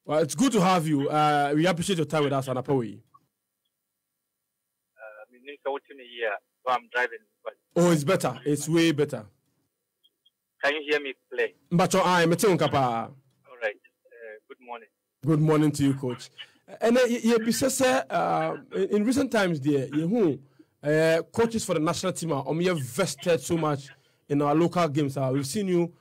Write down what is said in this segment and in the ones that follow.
Well, it's good to have you. We appreciate your time with us, Anapawi. I'm driving. Oh, it's better. It's way better. Can you hear me play? But I'm a Kapa. All right. Good morning. Good morning to you, Coach. And in recent times, coaches for the national team are vested so much in our local games. We've seen you,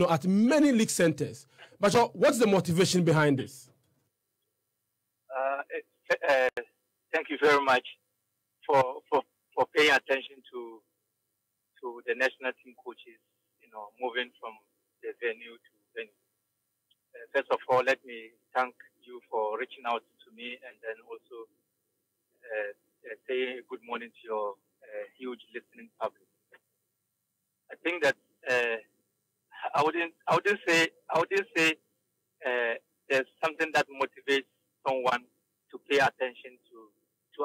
at many league centers. But what's the motivation behind this? Thank you very much for paying attention to the national team coaches, moving from the venue to venue. First of all, let me thank you for reaching out to me, and then also say good morning to your huge listening public. I think that I wouldn't say there's something that motivates someone to pay attention to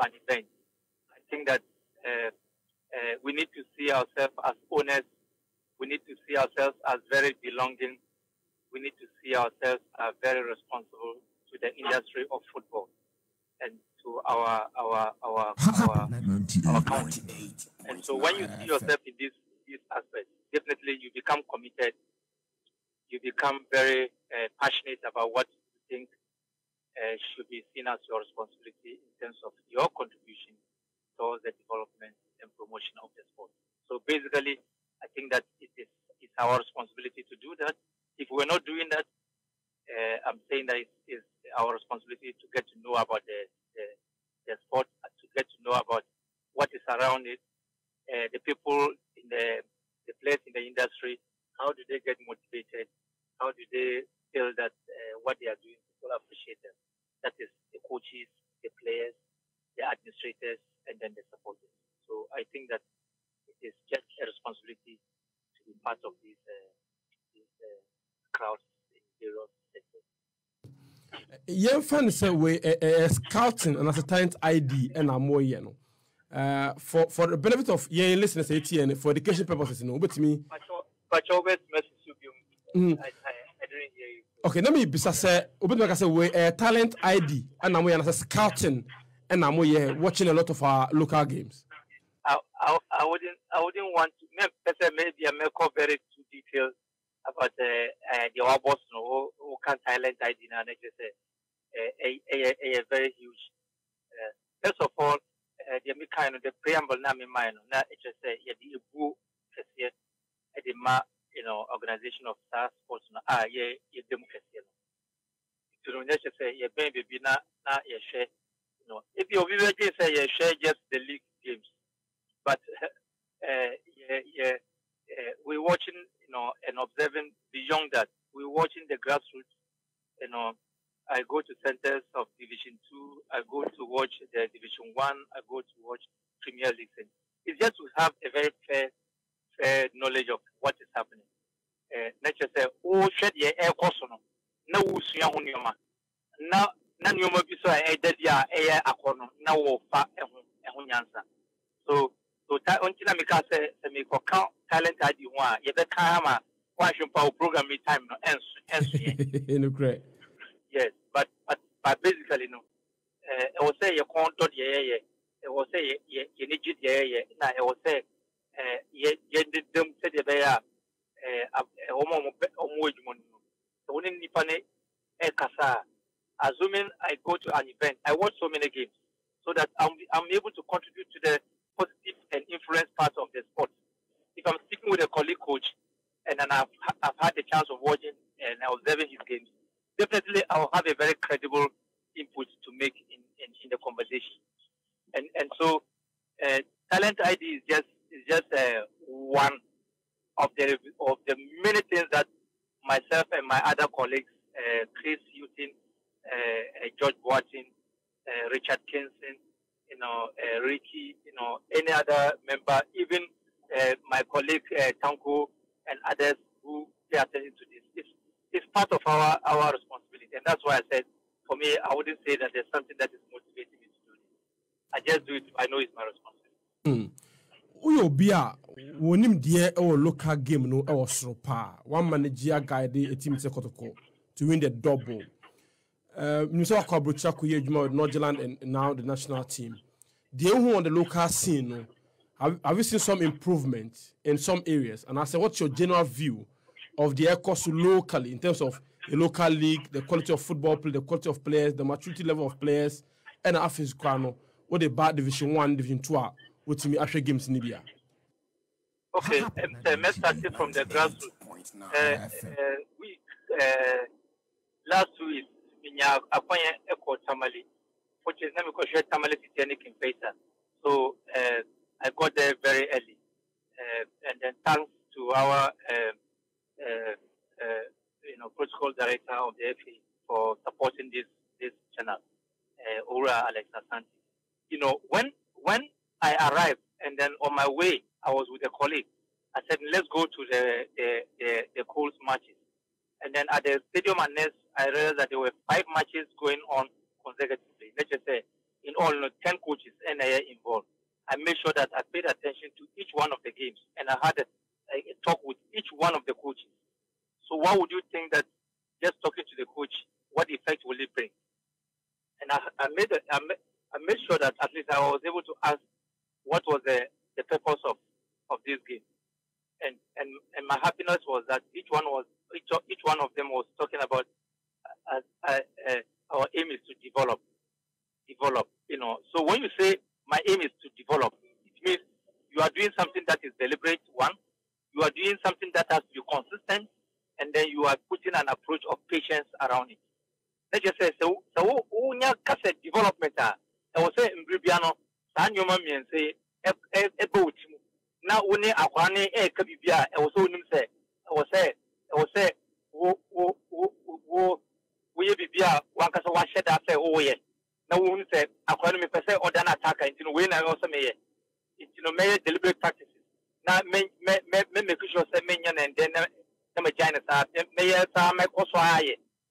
an event. I think that we need to see ourselves as owners. We need to see ourselves as very belonging. We need to see ourselves as very responsible to the industry of football and to our county. And so when you see yourself in this aspect, definitely you become committed. You become very passionate about what you think should be seen as your responsibility in terms of your contribution towards the development and promotion of the sport. So basically, I think that it's our responsibility to do that. If we're not doing that, I'm saying that it's our responsibility to get to know about the sport, to get to know about what is around it, the people in the players in the industry. How do they get motivated? How do they feel that what they are doing, people appreciate them? That is the coaches, the players, the administrators, and then the supporters. So I think that it is just a responsibility to be part of these crowds in various sectors. Young fans say we scouting and as a talent ID and a more for the benefit of young listeners, ATN for education purposes, but me. But always message you. I didn't hear you. Okay, let me be say we talent ID and I'm as a scouting and I'm watching a lot of our local games. I wouldn't want to maybe I may cover very too detailed about the Wabos who can talent ID and just a very huge. First of all, the preamble na me mind na just say the Ibu organization of star sports democracy. To just say baby na share. If you say share just the league games, but we're watching and observing beyond that. We're watching the grassroots. I go to centers of Division 2. I go to watch the Division 1. I go to watch Premier League. It's just to have a very fair knowledge of what is happening. Let's just say, shed your air course on. No, now, none you might be so air acorno. Now, fat and answer. So, until I say, count talent ID one, you better come. Why should power program me time no great. Yes, but basically no. I will say you can't do it. I will say you need it. Now I will say you them say the bear only nipane kasa. Assuming I go to an event, I watch so many games so that I'm able to contribute to the positive and influence part of the sport. If I'm speaking with a colleague coach and then I've had the chance of watching and observing his games, definitely I'll have a very credible input to make in the conversation. And so talent ID is just one of the many things that myself and my other colleagues, Chris Houghton, George Boateng, Richard Kinson, Ricky, any other member, even my colleague Tanko and others who pay attention to this. It's part of our responsibility, and that's why I said, for me, I wouldn't say that there's something that is motivating me to do this. I just do it. I know it's my responsibility. Uyo bia wonim die local game no soro pa one manager guide a team to win the double. Mr. Kwabuchaku Yejuma Northern and now the national team. The who on the local scene, no, have you seen some improvement in some areas? And I said, what's your general view of the course locally in terms of the local league, the quality of football play, the quality of players, the maturity level of players, and Afis Kwano, what the bad Division 1, Division 2, which me actually games in Libya? Okay, let's start from the grassroots. We last week, in our appointment, Echo Tamale, which is not because Tamale Titanic in Pesa. So I got there very early, and then thanks to our protocol director of the FA for supporting this channel, Ora Alexa Santi. You know, when I arrived and then on my way I was with a colleague, I said let's go to the Coles matches, and then at the stadium and next I realized that there were 5 matches going on consecutively. Let's just say in all 10 coaches and involved. I made sure that I paid attention to each one of the games, and I had a talk with each one of the coaches. So what would you think that just talking to the coach, what effect will it bring? And I made sure that at least I was able to ask what was the purpose of this game. And my happiness was that each one of them was talking about our aim is to develop. You know. So when you say my aim is to develop, it means you are doing something that is deliberate. One, you are doing something that has to be consistent, and then you are putting an approach of patience around it. Let's just say so unya kase development I was say in Bribiano, San Yoma me and say a boat. Now only akwane kabibia I was so say we bibia one kasa wa shed after oh yeah. Now we say akwane me pese or dan attacker into way na also me may deliberate practices. Now make sure say me and then my China may make also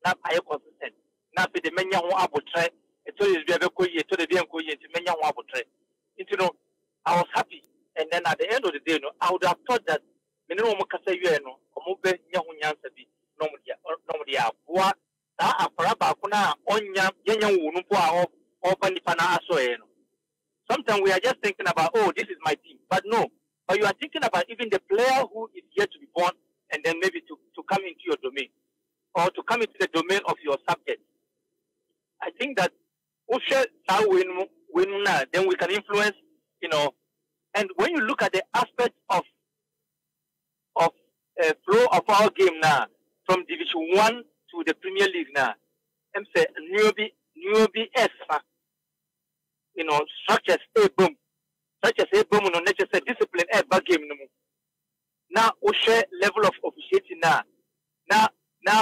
not I consistent. Not be the menya who abutre, it told you to the vehicle to menya who abutre. You know, I was happy. And then at the end of the day, I would have thought that minimum Mukasa Yueno, or Mube Yahuyansabi, normally what that Parabakuna, Onya, Yanya Wunupua, or Panipana Asoeno. Sometimes we are just thinking about, oh, this is my team. But no, but you are thinking about even the player who is yet to be born and then maybe to come into your domain or to come into the domain of your subject. I think that then we can influence, you know. And when you look at the aspect of flow of our game now, from Division 1 to the Premier League now, I'm saying newbie S, you know, structures a boom, such as a boom, no, not just a discipline a bad game no more. Now, share level of officiating now. Now,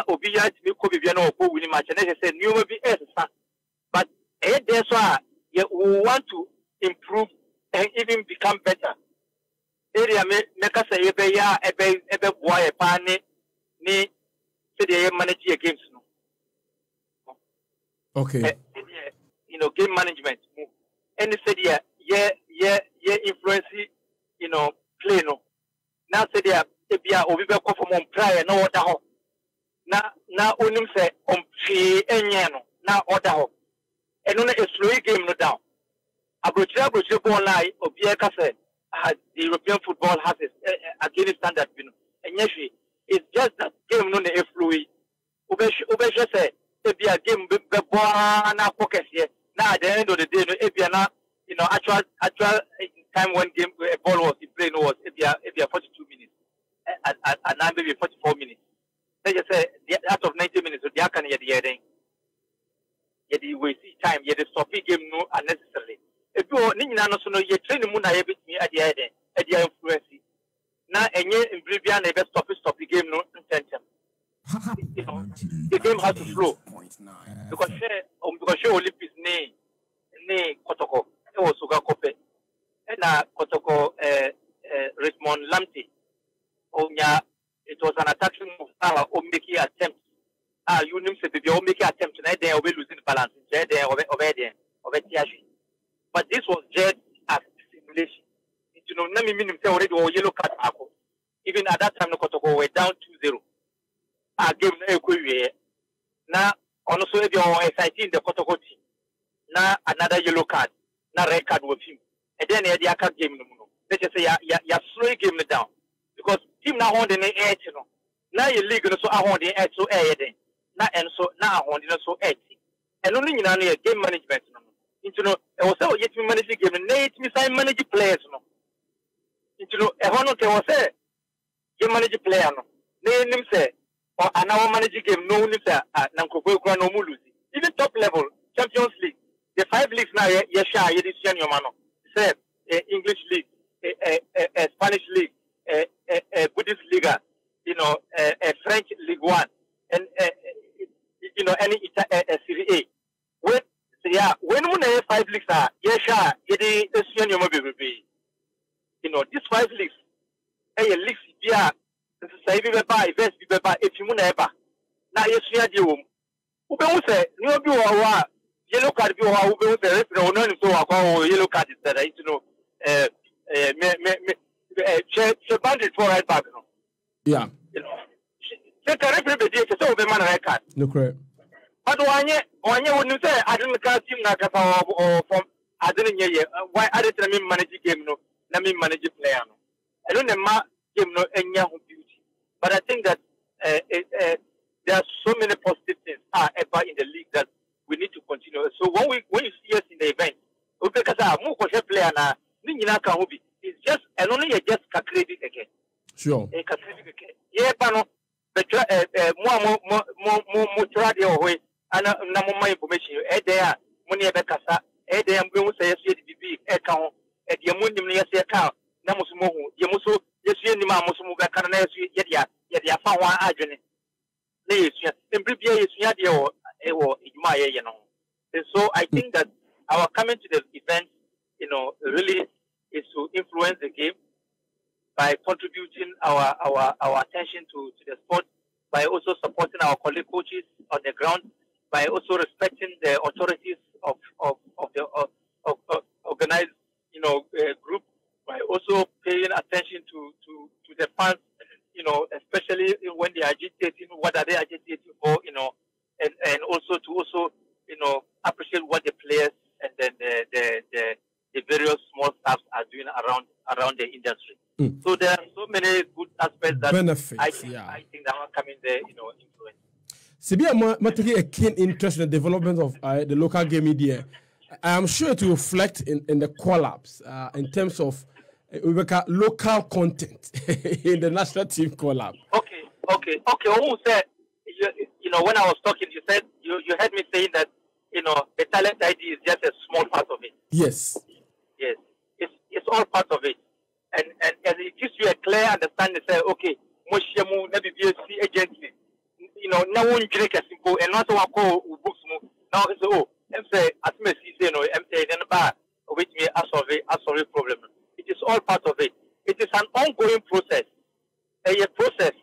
Obia to me, Kobiano, who will match, and I said, newbie S, but that's why we want to improve and even become better. Area make us a boy, a pani, ni, say manage your games. Okay. You know, game management. And said, yeah, influence, you know, play no. Now said, yeah, if you are over from prior, no order. Now, only say, free and now order. And only a slow game no down. Abrochia lie of the European football has a game standard, you know. And yes, it's just that game no a fluid. Ubesha say, if you are game now focus here. Now at the end of the day, if you are not, you know, actual time when game a ball was played was if you are 42 minutes and now maybe 44 minutes. Let's just say out of 90 minutes, they can hear the heading. Yet you waste time, yet the stopping game no unnecessarily. If you are not so you train the moon I have me at the end, at the influence. Now, and yet in Brivian, never stop the game no intention. You know, the game has to flow. Because Olympics ne Kotoko, it was Suga Kope, and Kotoko Richmond Lamptey. It was an attacking move, or making attempt. You name say the making attempt tonight, they will losing balance. They over there. But this was just a simulation. You know, Nami meaning say already or yellow card. Even at that time, Kotoko were down 2-0. Game now, also if you or exciting the Kotokoti. Now another yellow card, now red card with him. And then the other game no. Let's just say ya slow game down. Because team now on the air, you know. Now you league so I want the air so air then. Now and so now I want the so air. And only in a game management. Into no, also yet me manage game, Nate me sign manage players no. Into no, a one okay was say game manage player no. Name say or an hour manage game no name say Nanko no mulusi. Even top level Champions League. The 5 leagues now, yes, this year, your man. Say, English League, Spanish League, Buddhist Liga, you know, French League One, and you know, any Serie A. When when 5 leagues are, yes, this year, your man be. You know, these 5 leagues, leagues, yeah, say we buy, best we buy, if you never. Now, yes, you who say, no, you are. Yellow card be how we say no so yellow card is that you know she banded for right back no. Yeah. You know. She referee be dey so be man right card. No correct. But wanye when you say I didn't cast team na kasa or from I didn't hear why I didn't mean manage game no na me manage player no. I don't know game no enya beauty. But I think that there are so many positive things ever in the league that we need to continue. So when you see us in the event, because I'm player na it's just and only just calculated again. Sure. Yeah, pano. But more try the way and more information. There, money bekasa. There, I'm going to say CDB account. At the Mundim yes account. Namusumo. Yamusu. Yes, you need Mamusumu. Can I see yet? Yet, found one agent. Yes, in previous year, you know. And so I think that our coming to the event, you know, really is to influence the game by contributing our attention to the sport, by also supporting our colleague coaches on the ground, by also respecting the authorities of the organized, you know, group, by also paying attention to the fans, you know, especially when they are agitating, what are they agitating for, you know, and also to you know, appreciate what the players and then the various small staffs are doing around the industry. So there are so many good aspects that benefits, I think that are coming there, you know, influence. Sibia, taking a keen interest in the development of the local game media. I am sure it will reflect in the collabs in terms of local content in the national team collab. Okay. Who said? You know, when I was talking, you said you heard me saying that, you know, the talent ID is just a small part of it. Yes, it's all part of it, and it gives you a clear understanding. Say, okay, Moshiamu, maybe BSC agency, you know, now one drink a simple, and not one call books. Now it's I'm say, as me see, you know, I'm saying, then bar with me, I solve a problem. It is all part of it. It is an ongoing process, a process.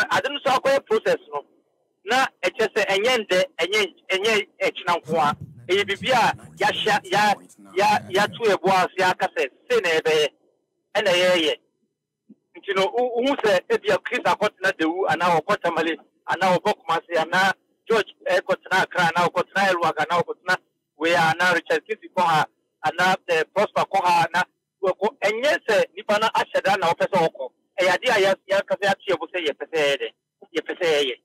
I don't know how process no. Na just say enye echinankoa e bibia ya to eboa ya kase se na ebe e na ye you know who say e bia Chris akotna dewu ana okota male ana obokumase ana George ekotna akra ana okotna elwaga ana okotna we ana Richard Kisi ko ha ana Prosper ko ha na enye se nipa na asheda na opese okọ e ya ya kase ya tiebo se ye pese ye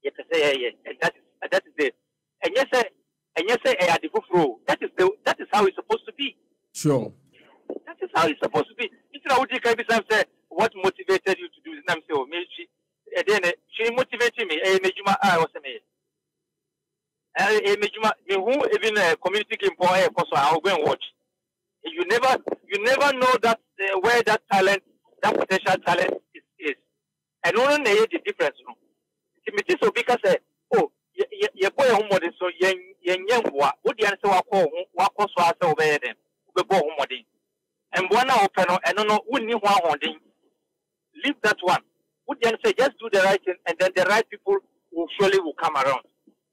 and that is it. And yes, that is how it's supposed to be. Sure. That is how it's supposed to be. Say what motivated you to do this? Then she motivated me. I was who even community game for I'll go and watch. You never know that where that talent, that potential talent is. And only know the difference. No? So because you boy home so yen what the answer walk so as over them be home and one open and no wouldn't one leave that one. Would the answer just do the right thing and then the right people will surely come around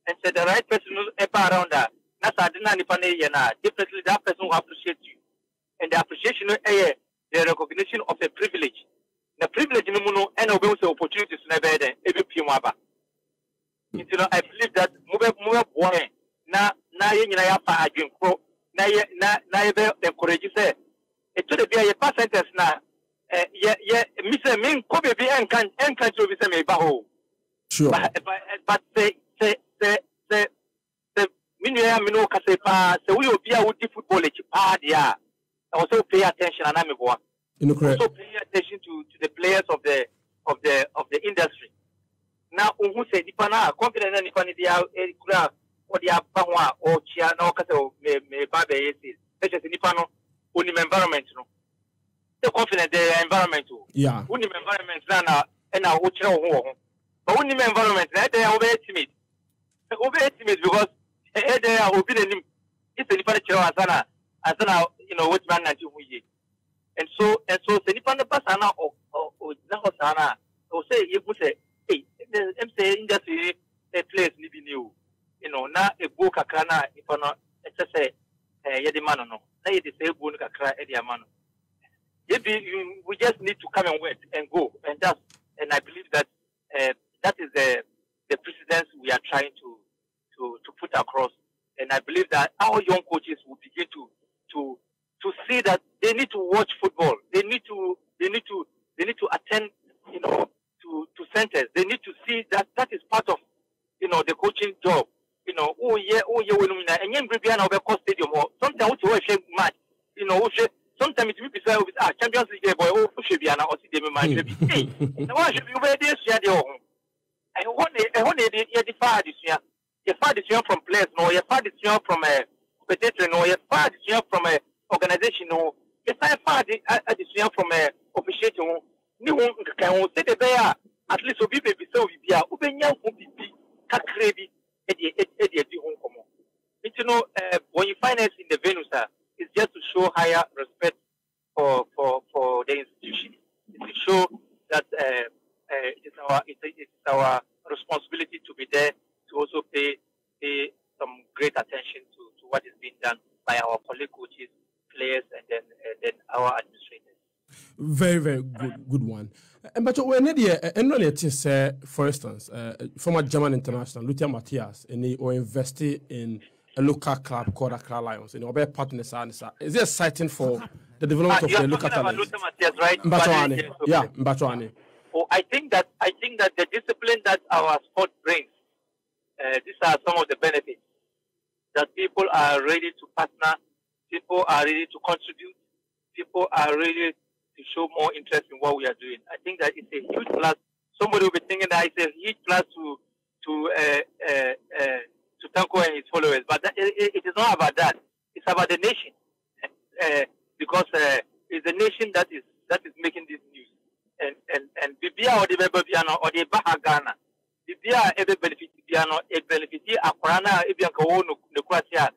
and say the right person will ever around that. That's definitely that person will appreciate you. And the appreciation the recognition of a privilege. The privilege no and opportunities never there every Pimaba. You know, I believe that move boy na you know ya pa adwin pro na be encourage say it to be a percentage na me say me ko be enkan to be say me ba ho. Sure. But say me no ka say pa say we obi a would football e pa dia. Also pay attention and I'm going. Also pay attention to the players of the industry. Now, who said Nipana, confident and Nipani, or the Apawa or Chia, no Cato, may Babe, such as Nipano, Unim environment. The confident the environment. Yeah. Unim environment, and now Ucho. But Unim environment, they are overestimate. Overestimate because they are obedient. It's a Nipana Asana, Asana, you know, what man and you. And so, Senipana Pasana or Nahosana, or say, you would say, hey, MC industry, a place living you. You know, now a book a crana, if I'm not, let's say, Yedimano, no, say the same book a cry, Ediamano. We just need to come and wait and go. And I believe that that is the precedence we are trying to put across. And I believe that our young coaches will begin to see that they need to watch football. They need to attend, you know, to centers. They need to see that is part of, you know, the coaching job. You know, and then Bribiana over cost stadium or sometimes we watch match. You know, sometimes it will be said, Champions League boy, should be an OCD match. Hey, why should be over this year? I want the far this year. You far this year from players, no, you far this year from a competitor, no, you far this year from a organization, no, you far this year from a officiating. Ni won can say the bear at least obi be so we are ubenya won bibi kakrebi e home komo. You know, when you find us in the venue, sir, it's just to show higher respect for the institution. It's to show that it's our responsibility to be there to also pay some great attention to what is being done by our colleague coaches, players, and then our administrators. Very, very good one. But when for instance, former German international Luther Matthias, and he invested in a local club called Accra Lions, and our partners are. Is it exciting for the development of the local talent? Luther Matthias, right? Mbachwane. Yeah, Mbachwane. Oh, I think that the discipline that our sport brings, these are some of the benefits that people are ready to partner, people are ready to contribute, people are ready to show more interest in what we are doing. I think that it's a huge plus. Somebody will be thinking that it's a huge plus to Tanko and his followers, but it is not about that. It's about the nation, because it's the nation that is making this news. And Bibia or the Babiano or the Bahagana, Bibia ever benefit Biano, a benefit Aquana, Ibianco, Nuquasia,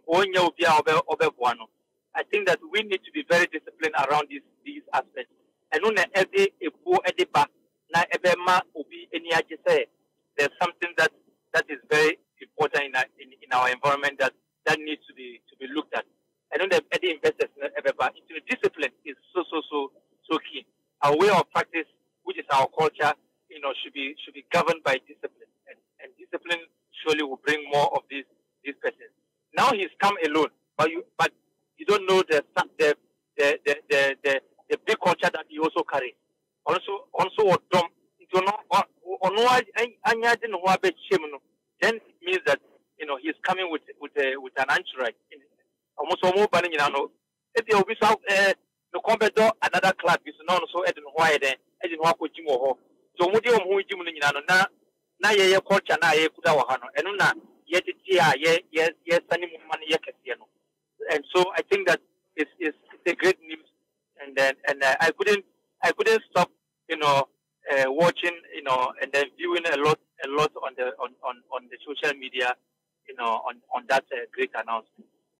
Onyo Bia Obebuano. I think that we need to be very disciplined around these aspects. And on every poor ediba, na ebema ubi any say there's something that is very important in our environment that needs to be looked at. And on the investors ebeba into discipline is so key. Our way of practice, which is our culture, you know, should be governed by discipline. And discipline surely will bring more of these persons. Now he's come alone, but you don't know the big culture that he also carries. Also, then it means that, you know, he's coming with an entourage. Almost more banning, you know. If you be no competitor another club is known so Edin White and Edin Wako Jimo. So Mudio Mu Jimunino na ye culture na ye Kudawahano and una yet yes Sunny money yakasiano. And so I think that it's a great news, and I couldn't stop, you know, watching, you know, and then viewing a lot on the social media, you know, on that great announcement.